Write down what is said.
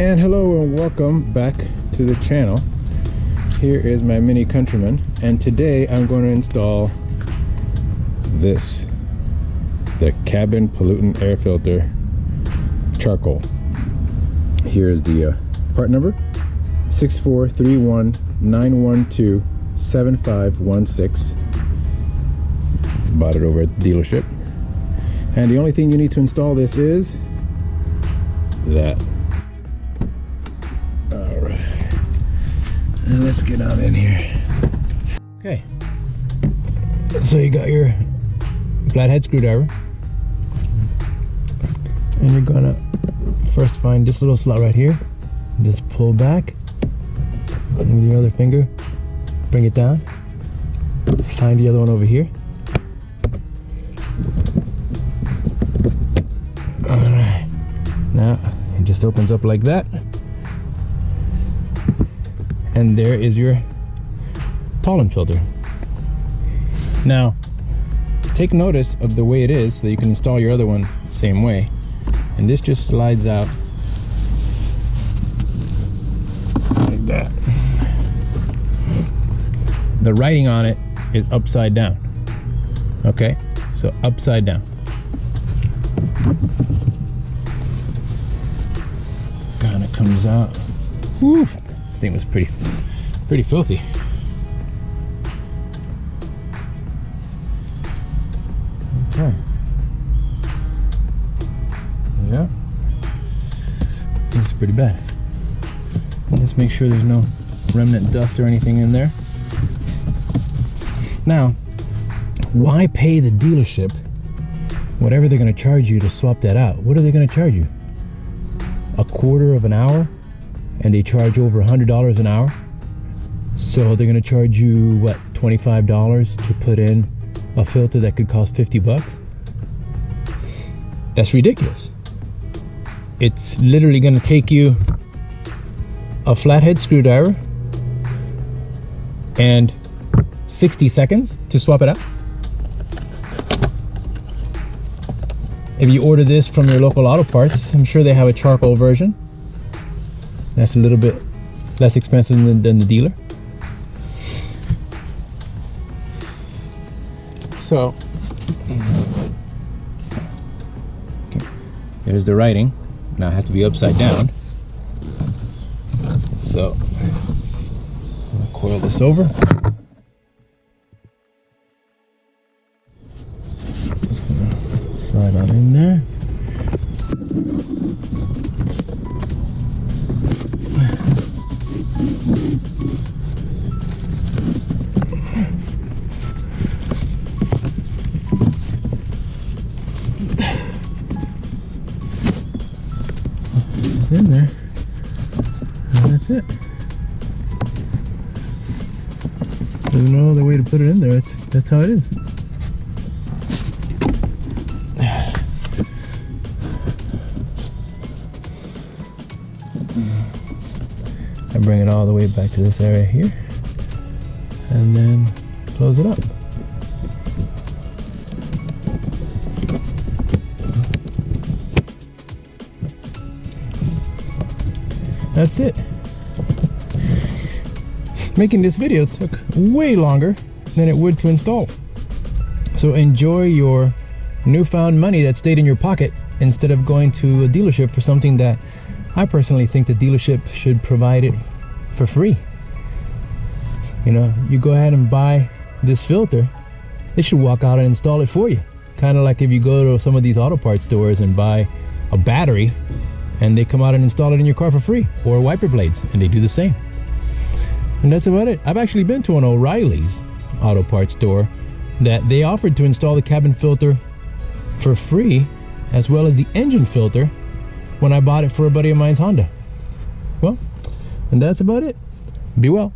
And hello and welcome back to the channel. Here is my mini Countryman, and today I'm going to install this, the cabin pollutant air filter charcoal. Here is the part number 64319127516. Bought it over at the dealership, and the only thing you need to install this is that. And let's get on in here. Okay, so you got your flathead screwdriver, and you're gonna first find this little slot right here. Just pull back, and with your other finger, bring it down. Find the other one over here. All right, now it just opens up like that. And there is your pollen filter. Now, take notice of the way it is so you can install your other one the same way. And this just slides out like that. The writing on it is upside down. Okay, so upside down. Kind of comes out. Woo! This thing was pretty filthy. Okay. Yeah. Looks pretty bad. Let's make sure there's no remnant dust or anything in there. Now, why pay the dealership whatever they're going to charge you to swap that out? What are they going to charge you? A quarter of an hour? And they charge over $100 an hour, so they're going to charge you what, $25 to put in a filter that could cost 50 bucks. That's ridiculous. It's literally going to take you a flathead screwdriver and 60 seconds to swap it out. If you order this from your local auto parts, I'm sure they have a charcoal version. That's a little bit less expensive than the dealer. So, okay, there's the writing. Now I have to be upside down. So, I'm gonna coil this over. Just gonna slide on in there. It's in there, and that's it. There's no other way to put it in there. That's how it is. I bring it all the way back to this area here, and then close it up. That's it. Making this video took way longer than it would to install. So enjoy your newfound money that stayed in your pocket instead of going to a dealership for something that I personally think the dealership should provide it for free. You know, you go ahead and buy this filter, they should walk out and install it for you. Kind of like if you go to some of these auto parts stores and buy a battery, and they come out and install it in your car for free, or wiper blades, and they do the same. And that's about it. I've actually been to an O'Reilly's auto parts store that they offered to install the cabin filter for free, as well as the engine filter, when I bought it for a buddy of mine's Honda. Well, and that's about it. Be well.